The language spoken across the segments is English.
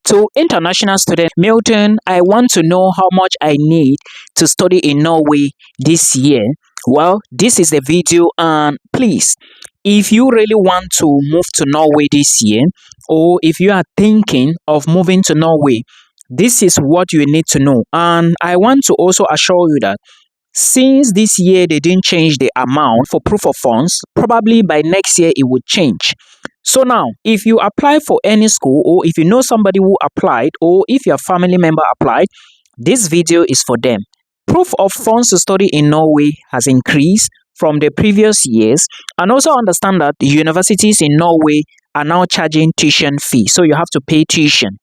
To international student Milton, I want to know how much I need to study in Norway this year. Well, this is the video, and please, if you really want to move to Norway this year, or if you are thinking of moving to Norway, this is what you need to know. And I want to also assure you that since this year they didn't change the amount for proof of funds, probably by next year it would change. So now, if you apply for any school, or if you know somebody who applied, or if your family member applied, this video is for them. Proof of funds to study in Norway has increased from the previous years, and also understand that the universities in Norway are now charging tuition fee, so you have to pay tuition.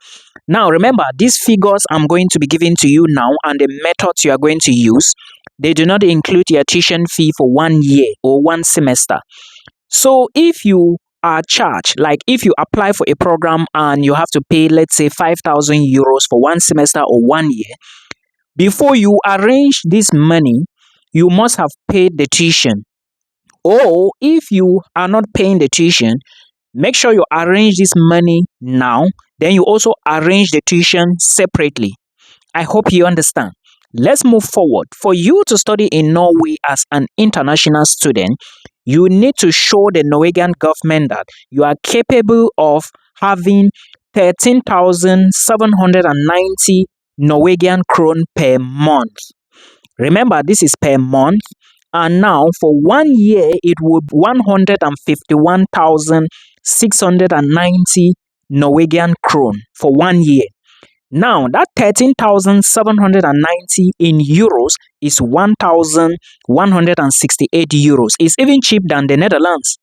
Now remember, these figures I'm going to be giving to you now and the methods you are going to use, they do not include your tuition fee for 1 year or 1 semester. So if you are charged, like if you apply for a program and you have to pay, let's say, 5,000 euros for 1 semester or 1 year, before you arrange this money, you must have paid the tuition. Or if you are not paying the tuition, make sure you arrange this money now, then you also arrange the tuition separately. I hope you understand. Let's move forward. For you to study in Norway as an international student, you need to show the Norwegian government that you are capable of having 13,790 Norwegian krone per month. Remember, this is per month. And now for 1 year, it would be 151,690 Norwegian krone for 1 year. Now, that 13,790 in euros is 1,168 euros. It's even cheap than the Netherlands.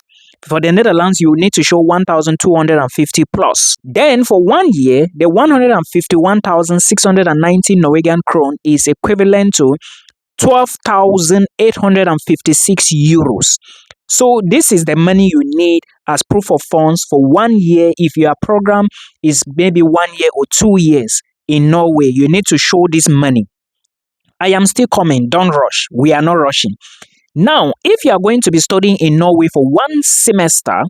For the Netherlands, you need to show 1,250 plus. Then for 1 year, the 151,690 Norwegian krone is equivalent to 12,856 euros. So this is the money you need as proof of funds for 1 year. If your program is maybe 1 year or 2 years in Norway, you need to show this money. I am still coming. Don't rush. We are not rushing. Now, if you are going to be studying in Norway for 1 semester,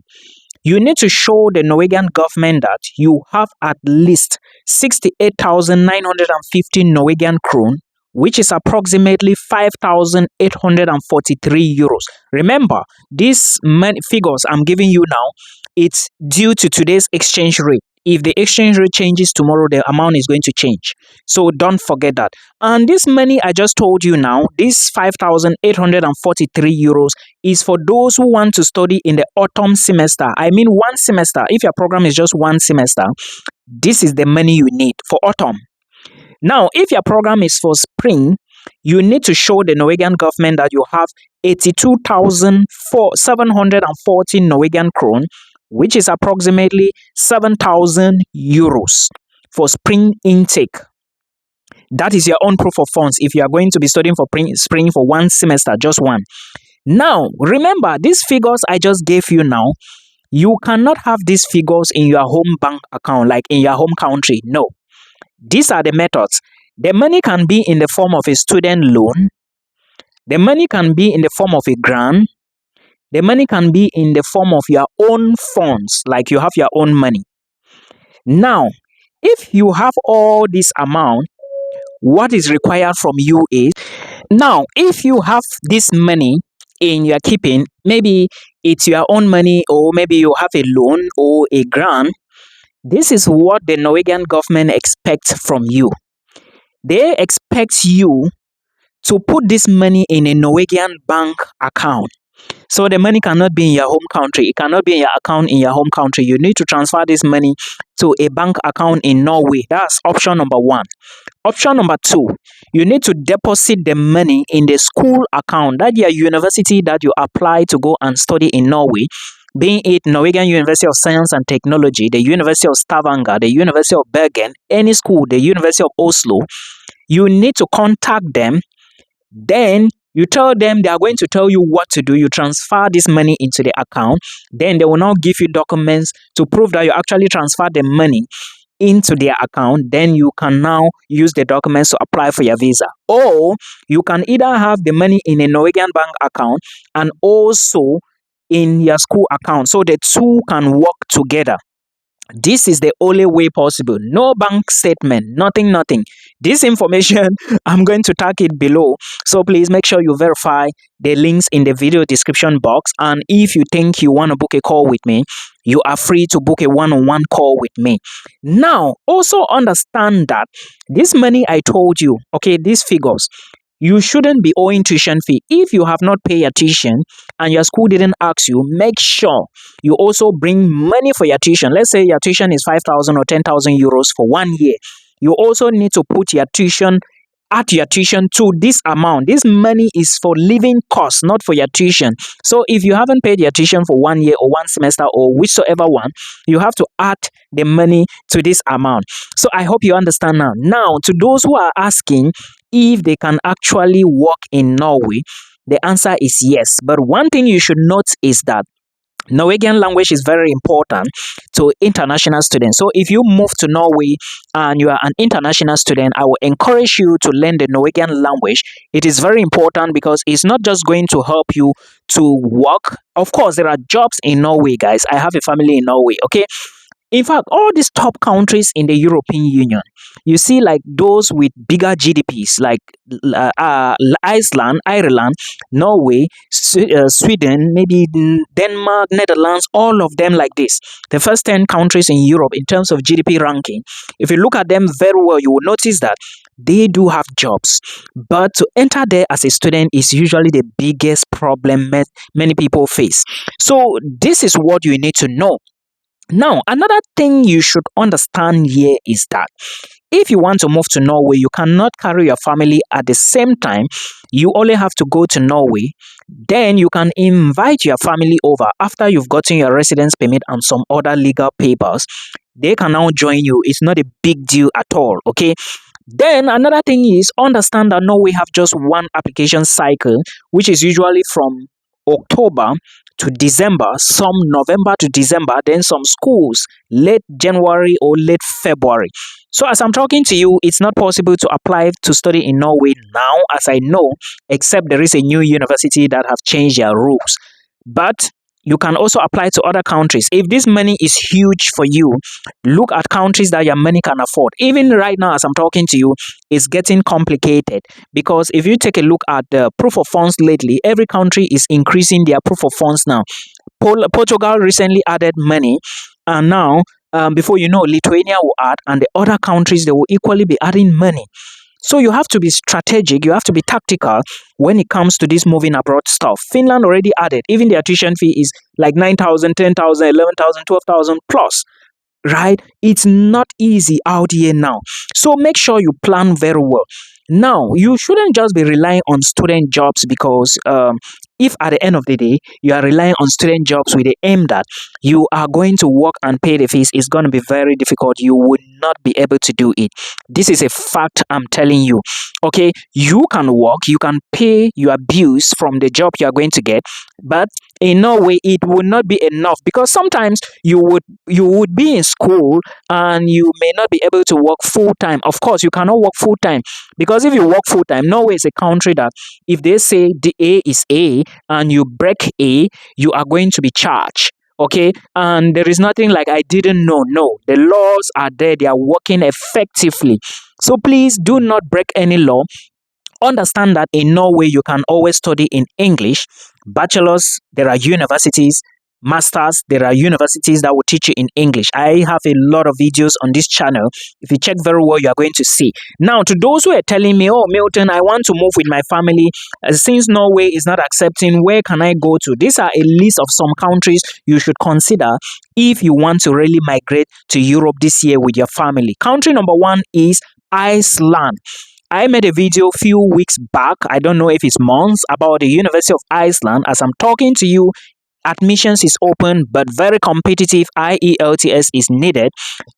you need to show the Norwegian government that you have at least 68,950 Norwegian krone, which is approximately 5,843 euros. Remember, these figures I'm giving you now, it's due to today's exchange rate. If the exchange rate changes tomorrow, the amount is going to change. So don't forget that. And this money I just told you now, this 5,843 euros is for those who want to study in the autumn semester. I mean 1 semester. If your program is just 1 semester, this is the money you need for autumn. Now, if your program is for spring, you need to show the Norwegian government that you have 82,740 Norwegian krone, which is approximately 7,000 euros for spring intake. That is your own proof of funds if you are going to be studying for spring for 1 semester, just 1. Now, remember, these figures I just gave you now, you cannot have these figures in your home bank account, like in your home country. No. These are the methods. The money can be in the form of a student loan. The money can be in the form of a grant. The money can be in the form of your own funds, like you have your own money. Now, if you have all this amount, what is required from you is, now, if you have this money in your keeping, maybe it's your own money, or maybe you have a loan or a grant, this is what the Norwegian government expects from you. They expect you to put this money in a Norwegian bank account. So the money cannot be in your home country. It cannot be in your account in your home country. You need to transfer this money to a bank account in Norway. That's option number 1. Option number 2, you need to deposit the money in the school account. That's your university that you apply to go and study in Norway, being it Norwegian University of Science and Technology, the University of Stavanger, the University of Bergen, any school, the University of Oslo. You need to contact them. Then you tell them, they are going to tell you what to do. You transfer this money into the account. Then they will now give you documents to prove that you actually transfer the money into their account. Then you can now use the documents to apply for your visa. Or you can either have the money in a Norwegian bank account and also in your school account. So the two can work together. This is the only way possible. No bank statement, nothing. This information, I'm going to tag it below. So please make sure you verify the links in the video description box. And if you think you want to book a call with me, you are free to book a one-on-one call with me. Now, also understand that this money I told you, okay, these figures, you shouldn't be owing tuition fee. If you have not paid your tuition and your school didn't ask you, make sure you also bring money for your tuition. Let's say your tuition is 5,000 or 10,000 euros for 1 year. You also need to put your tuition, add your tuition to this amount. This money is for living costs, not for your tuition. So if you haven't paid your tuition for 1 year or one semester or whichsoever one, you have to add the money to this amount. So I hope you understand now. Now, to those who are asking if they can actually work in Norway, the answer is yes. But one thing you should note is that Norwegian language is very important to international students. So if you move to Norway and you are an international student, I will encourage you to learn the Norwegian language. It is very important because it's not just going to help you to work. Of course, there are jobs in Norway, guys. I have a family in Norway, okay? In fact, all these top countries in the European Union, you see like those with bigger GDPs like Iceland, Ireland, Norway, Sweden, maybe Denmark, Netherlands, all of them like this. The first 10 countries in Europe in terms of GDP ranking, if you look at them very well, you will notice that they do have jobs. But to enter there as a student is usually the biggest problem many people face. So this is what you need to know. Now, another thing you should understand here is that if you want to move to Norway, you cannot carry your family at the same time. You only have to go to Norway. Then you can invite your family over after you've gotten your residence permit and some other legal papers. They can now join you. It's not a big deal at all, okay? Then another thing is understand that Norway have just one application cycle, which is usually from October to December, some November to December, then some schools late January or late February. So as I'm talking to you, it's not possible to apply to study in Norway now, as I know, except there is a new university that have changed their rules. But you can also apply to other countries. If this money is huge for you, look at countries that your money can afford. Even right now, as I'm talking to you, it's getting complicated because if you take a look at the proof of funds lately, every country is increasing their proof of funds now. Portugal recently added money, and now, before you know, Lithuania will add, and the other countries, they will equally be adding money. So you have to be strategic, you have to be tactical when it comes to this moving abroad stuff. Finland already added, even their tuition fee is like 9,000, 10,000, 11,000, 12,000 plus, right? It's not easy out here now. So make sure you plan very well. Now, you shouldn't just be relying on student jobs because if at the end of the day, you are relying on student jobs with the aim that you are going to work and pay the fees, it's going to be very difficult. You would not be able to do it. This is a fact I'm telling you. Okay, you can work, you can pay your bills from the job you are going to get, but in no way it would not be enough because sometimes you would be in school and you may not be able to work full time. Of course, you cannot work full time because if you work full time, Norway is a country that if they say the A is A and you break A, you are going to be charged. Okay, and there is nothing like I didn't know. No, the laws are there, they are working effectively. So please do not break any law. Understand that in Norway you can always study in English. Bachelors, there are universities. Masters, there are universities that will teach you in English. I have a lot of videos on this channel. If you check very well, you are going to see. Now, to those who are telling me, oh, Milton, I want to move with my family. Since Norway is not accepting, where can I go to? These are a list of some countries you should consider if you want to really migrate to Europe this year with your family. Country number 1 is Iceland. I made a video a few weeks back, I don't know if it's months, about the University of Iceland. As I'm talking to you, admissions is open but very competitive. IELTS is needed,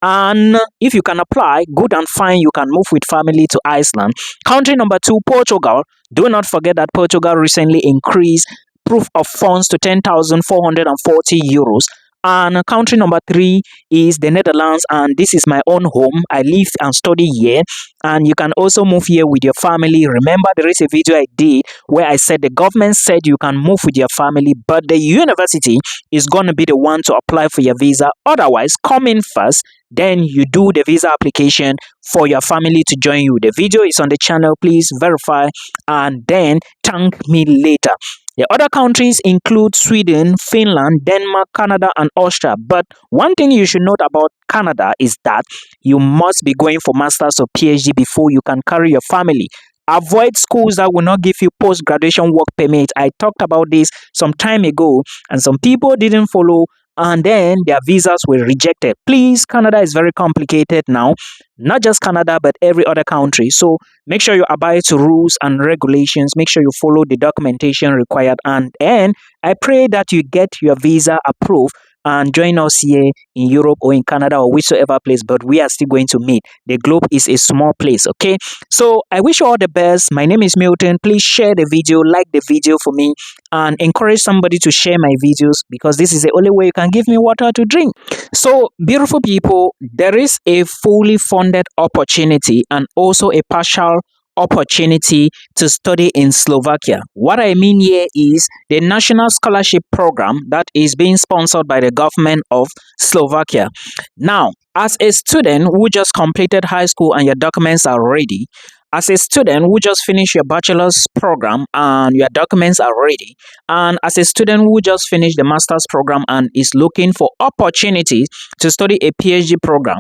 and if you can apply, good and fine, you can move with family to Iceland. Country number 2, Portugal. Do not forget that Portugal recently increased proof of funds to 10,440 euros, And country number 3 is the Netherlands, and this is my own home. I live and study here, and you can also move here with your family. Remember, there is a video I did where I said the government said you can move with your family, but the university is going to be the one to apply for your visa. Otherwise, come in first, then you do the visa application for your family to join you. The video is on the channel. Please verify and then thank me later. The other countries include Sweden, Finland, Denmark, Canada, and Austria. But one thing you should note about Canada is that you must be going for master's or PhD before you can carry your family. Avoid schools that will not give you post-graduation work permit. I talked about this some time ago, and some people didn't follow, and then their visas were rejected. Please, Canada is very complicated now. Not just Canada, but every other country. So make sure you abide to rules and regulations. Make sure you follow the documentation required. And I pray that you get your visa approved and join us here in Europe or in Canada or whichever place, but we are still going to meet. The globe is a small place, okay? So I wish you all the best. My name is Milton. Please share the video, like the video for me, and encourage somebody to share my videos, because this is the only way you can give me water to drink. So, beautiful people, there is a fully funded opportunity and also a partial opportunity to study in Slovakia. What I mean here is the National Scholarship Program that is being sponsored by the government of Slovakia. Now, as a student who just completed high school and your documents are ready, as a student who just finished your bachelor's program and your documents are ready, and as a student who just finished the master's program and is looking for opportunities to study a PhD program,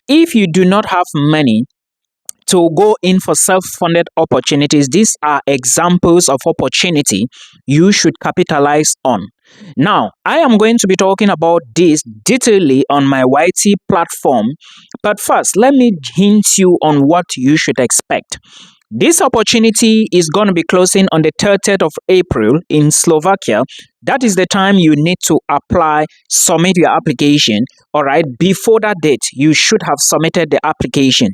if you do not have money to go in for self-funded opportunities, these are examples of opportunity you should capitalize on. Now, I am going to be talking about this detailedly on my YT platform, but first, let me hint you on what you should expect. This opportunity is going to be closing on the 30th of April in Slovakia. That is the time you need to apply, submit your application. All right, before that date, you should have submitted the application.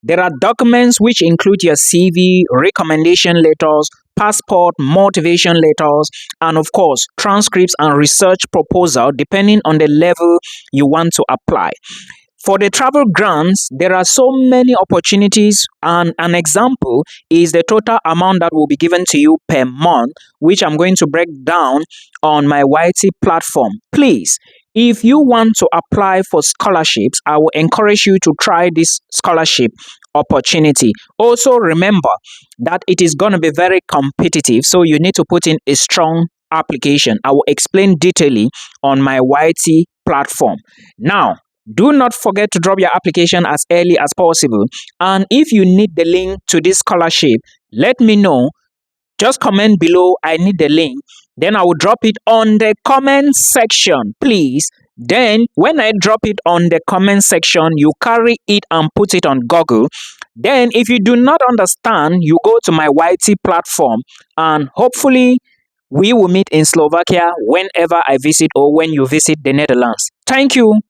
There are documents which include your CV, recommendation letters, passport, motivation letters, and of course, transcripts and research proposal depending on the level you want to apply. For the travel grants, there are so many opportunities, and an example is the total amount that will be given to you per month, which I'm going to break down on my YT platform. Please, if you want to apply for scholarships, I will encourage you to try this scholarship opportunity. Also, remember that it is going to be very competitive, so you need to put in a strong application. I will explain detailedly on my YT platform. Now, do not forget to drop your application as early as possible. And if you need the link to this scholarship, let me know. Just comment below, I need the link. Then I will drop it on the comment section, please. Then when I drop it on the comment section, you carry it and put it on Google. Then if you do not understand, you go to my YT platform, and hopefully we will meet in Slovakia whenever I visit or when you visit the Netherlands. Thank you.